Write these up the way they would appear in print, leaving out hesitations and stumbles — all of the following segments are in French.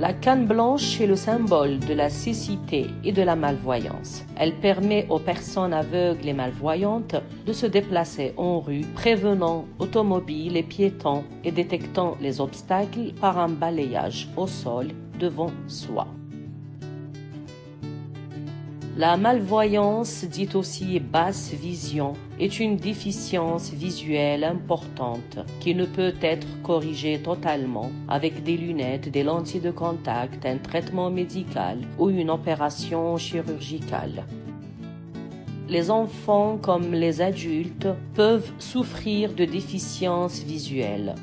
La canne blanche est le symbole de la cécité et de la malvoyance. Elle permet aux personnes aveugles et malvoyantes de se déplacer en rue, prévenant automobiles et piétons et détectant les obstacles par un balayage au sol devant soi. La malvoyance, dite aussi basse vision, est une déficience visuelle importante qui ne peut être corrigée totalement avec des lunettes, des lentilles de contact, un traitement médical ou une opération chirurgicale. Les enfants comme les adultes peuvent souffrir de déficiences visuelles.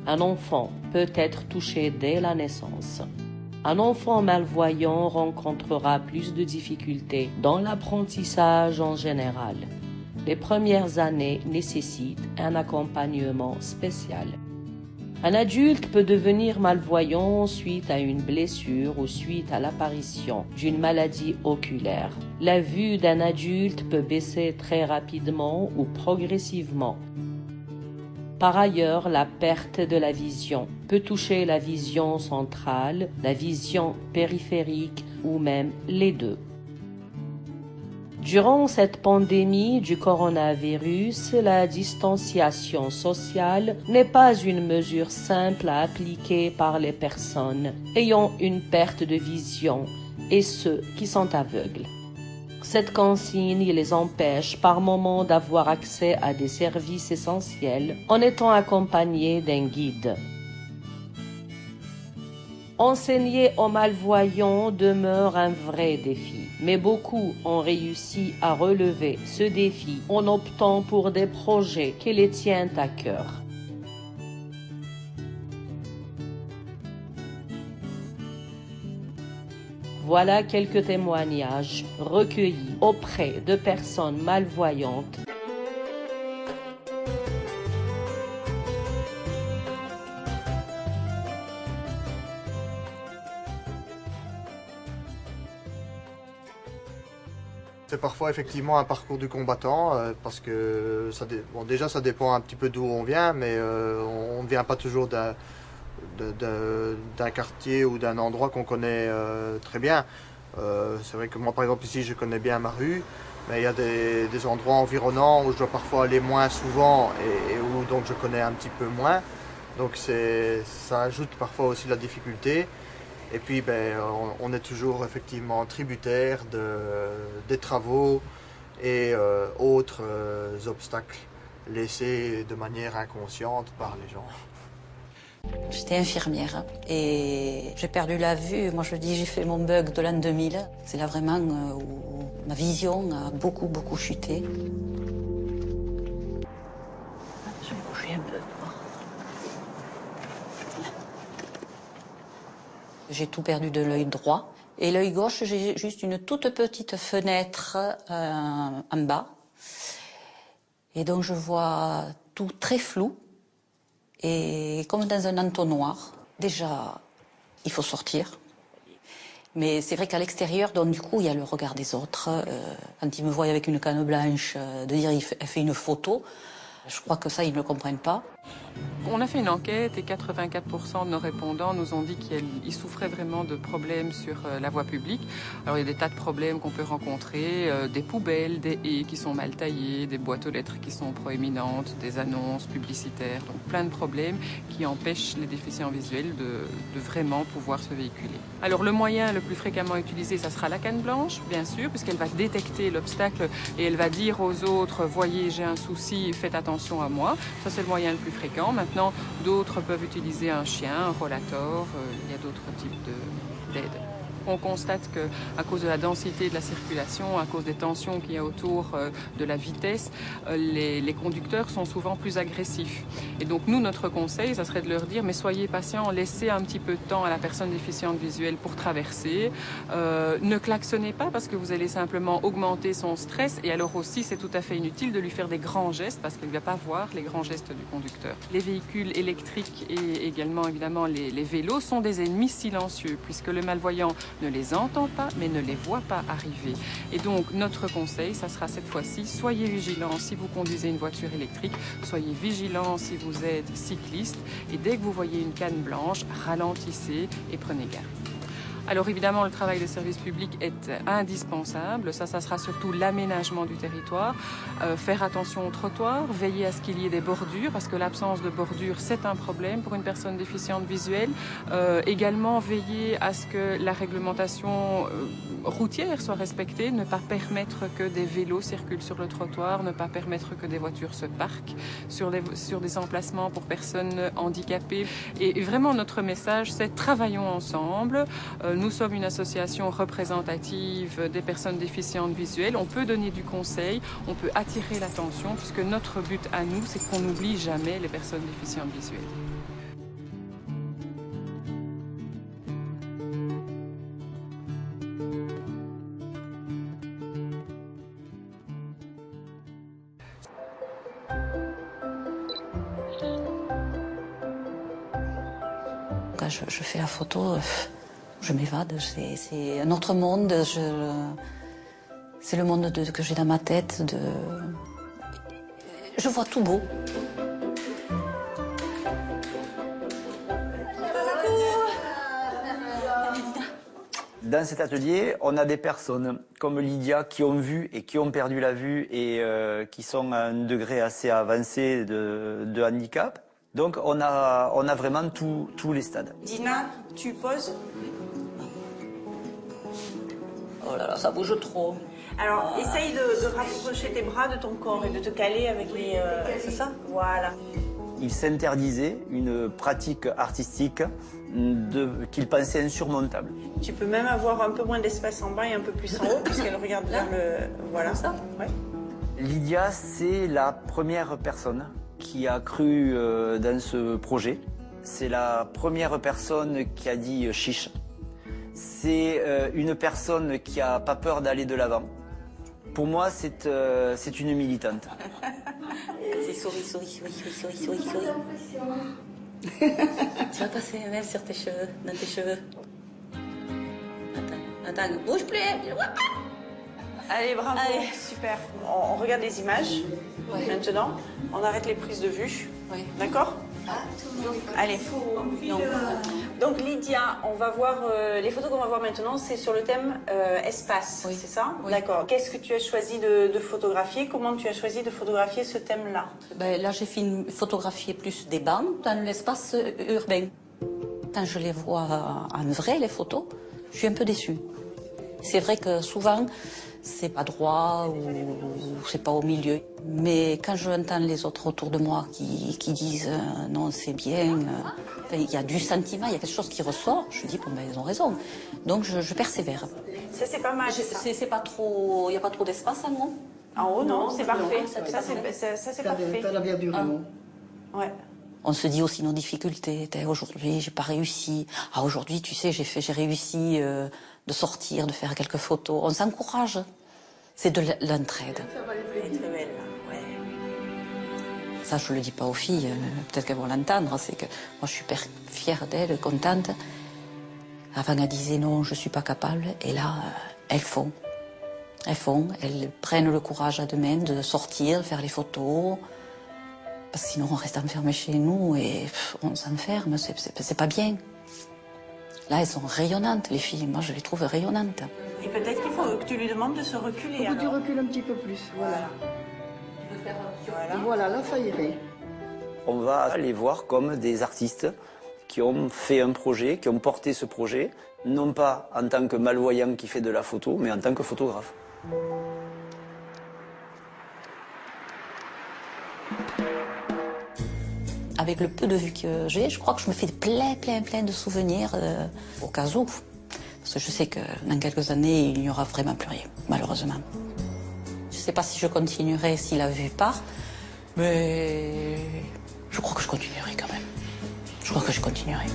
Un enfant peut être touché dès la naissance. Un enfant malvoyant rencontrera plus de difficultés dans l'apprentissage en général. Les premières années nécessitent un accompagnement spécial. Un adulte peut devenir malvoyant suite à une blessure ou suite à l'apparition d'une maladie oculaire. La vue d'un adulte peut baisser très rapidement ou progressivement. Par ailleurs, la perte de la vision peut toucher la vision centrale, la vision périphérique ou même les deux. Durant cette pandémie du coronavirus, la distanciation sociale n'est pas une mesure simple à appliquer par les personnes ayant une perte de vision et ceux qui sont aveugles. Cette consigne les empêche par moments d'avoir accès à des services essentiels en étant accompagnés d'un guide. Enseigner aux malvoyants demeure un vrai défi, mais beaucoup ont réussi à relever ce défi en optant pour des projets qui les tiennent à cœur. Voilà quelques témoignages recueillis auprès de personnes malvoyantes. C'est parfois effectivement un parcours du combattant parce que déjà ça dépend un petit peu d'où on vient, mais on ne vient pas toujours d'un quartier ou d'un endroit qu'on connaît très bien. C'est vrai que moi par exemple ici je connais bien ma rue, mais il y a des endroits environnants où je dois parfois aller moins souvent et où donc je connais un petit peu moins. Donc ça ajoute parfois aussi la difficulté. Et puis on est toujours effectivement tributaire des travaux et autres obstacles laissés de manière inconsciente par les gens. J'étais infirmière et j'ai perdu la vue. Moi je dis j'ai fait mon bug de l'an 2000. C'est là vraiment où ma vision a beaucoup chuté. Je vais bouger un peu. J'ai tout perdu de l'œil droit. Et l'œil gauche, j'ai juste une toute petite fenêtre en bas. Et donc je vois tout très flou. Et comme dans un entonnoir. Déjà, il faut sortir. Mais c'est vrai qu'à l'extérieur, donc du coup, il y a le regard des autres. Quand ils me voient avec une canne blanche, de dire elle fait une photo. Je crois que ça, ils ne le comprennent pas. On a fait une enquête et 84% de nos répondants nous ont dit qu'ils souffraient vraiment de problèmes sur la voie publique. Alors il y a des tas de problèmes qu'on peut rencontrer, des poubelles, des haies qui sont mal taillées, des boîtes aux lettres qui sont proéminentes, des annonces publicitaires, donc plein de problèmes qui empêchent les déficients visuels de vraiment pouvoir se véhiculer. Alors le moyen le plus fréquemment utilisé, ça sera la canne blanche, bien sûr, puisqu'elle va détecter l'obstacle et elle va dire aux autres, voyez, j'ai un souci, faites attention à moi. Ça c'est le moyen le plus fréquent. Maintenant, d'autres peuvent utiliser un chien, un rollator, il y a d'autres types d'aide. On constate qu'à cause de la densité de la circulation, à cause des tensions qu'il y a autour de la vitesse, les conducteurs sont souvent plus agressifs. Et donc nous, notre conseil, ça serait de leur dire, mais soyez patients, laissez un petit peu de temps à la personne déficiente visuelle pour traverser. Ne klaxonnez pas parce que vous allez simplement augmenter son stress. Et alors aussi, c'est tout à fait inutile de lui faire des grands gestes parce qu'il ne va pas voir les grands gestes du conducteur. Les véhicules électriques et également évidemment les vélos sont des ennemis silencieux puisque le malvoyant ne les entend pas, mais ne les voit pas arriver. Et donc, notre conseil, ça sera cette fois-ci, soyez vigilants si vous conduisez une voiture électrique, soyez vigilants si vous êtes cycliste, et dès que vous voyez une canne blanche, ralentissez et prenez garde. Alors évidemment, le travail des services publics est indispensable. Ça sera surtout l'aménagement du territoire, faire attention aux trottoirs, veiller à ce qu'il y ait des bordures, parce que l'absence de bordures, c'est un problème pour une personne déficiente visuelle. Également, veiller à ce que la réglementation routière soit respectée, ne pas permettre que des vélos circulent sur le trottoir, ne pas permettre que des voitures se parquent sur des emplacements pour personnes handicapées. Et vraiment, notre message, c'est travaillons ensemble. Nous sommes une association représentative des personnes déficientes visuelles. On peut donner du conseil, on peut attirer l'attention, puisque notre but à nous, c'est qu'on n'oublie jamais les personnes déficientes visuelles. Quand je fais la photo, je m'évade, c'est un autre monde, c'est le monde que j'ai dans ma tête. Je vois tout beau. Dans cet atelier, on a des personnes comme Lydia qui ont vu et qui ont perdu la vue et qui sont à un degré assez avancé de handicap. Donc on a vraiment tous les stades. Dina, tu poses. Oh là là, ça bouge trop. Alors, essaye de rapprocher tes bras de ton corps et de te caler avec les... C'est ça? Voilà. Il s'interdisait une pratique artistique qu'il pensait insurmontable. Tu peux même avoir un peu moins d'espace en bas et un peu plus en haut, puisqu'elle regarde vers le... Voilà. Ça? Ouais. Lydia, c'est la première personne qui a cru dans ce projet. C'est la première personne qui a dit chiche. C'est une personne qui n'a pas peur d'aller de l'avant. Pour moi, c'est une militante. Souris. Tu vas passer un mail sur tes cheveux, dans tes cheveux. Attends, bouge plus. Allez, bravo. Allez. Super. On regarde les images. Ouais. Maintenant, on arrête les prises de vue. Oui. D'accord? Allez. Donc Lydia, on va voir les photos qu'on va voir maintenant, c'est sur le thème espace, Oui. c'est ça? Oui. D'accord. Qu'est-ce que tu as choisi de photographier? Comment tu as choisi de photographier ce thème-là? Ben, là, j'ai photographié plus des bancs dans l'espace urbain. Quand je les vois en vrai, les photos, je suis un peu déçue. C'est vrai que souvent, c'est pas droit ou c'est pas au milieu. Mais quand j'entends les autres autour de moi qui disent non, c'est bien, il y a du sentiment, il y a quelque chose qui ressort, je dis bon ben ils ont raison. Donc je persévère. Ça c'est pas mal. C'est pas trop, il n'y a pas trop d'espace en haut. En haut non, c'est parfait. ça, Ça c'est parfait. T'as la verdure, non? Ouais. On se dit aussi nos difficultés. Aujourd'hui, j'ai pas réussi. Ah, aujourd'hui, tu sais, j'ai réussi de sortir, de faire quelques photos. On s'encourage. C'est de l'entraide. Elle est très belle. Ouais. Ça, je le dis pas aux filles. Peut-être qu'elles vont l'entendre. C'est que moi, je suis super fière d'elles, contente. Avant, elles disaient non, je suis pas capable. Et là, elles font. Elles prennent le courage à deux mains de sortir, faire les photos. Parce que sinon, on reste enfermé chez nous et on s'enferme, c'est pas bien. Là, elles sont rayonnantes, les filles. Moi, je les trouve rayonnantes. Et peut-être qu'il faut que tu lui demandes de se reculer. Faut que tu alors. recules un petit peu plus, voilà. Voilà. Voilà, là, ça irait. On va les voir comme des artistes qui ont fait un projet, qui ont porté ce projet, non pas en tant que malvoyant qui fait de la photo, mais en tant que photographe. Avec le peu de vues que j'ai, je crois que je me fais plein de souvenirs au cas où. Parce que je sais que dans quelques années, il n'y aura vraiment plus rien, malheureusement. Je ne sais pas si je continuerai si la vue part, mais je crois que je continuerai quand même. Je crois que je continuerai.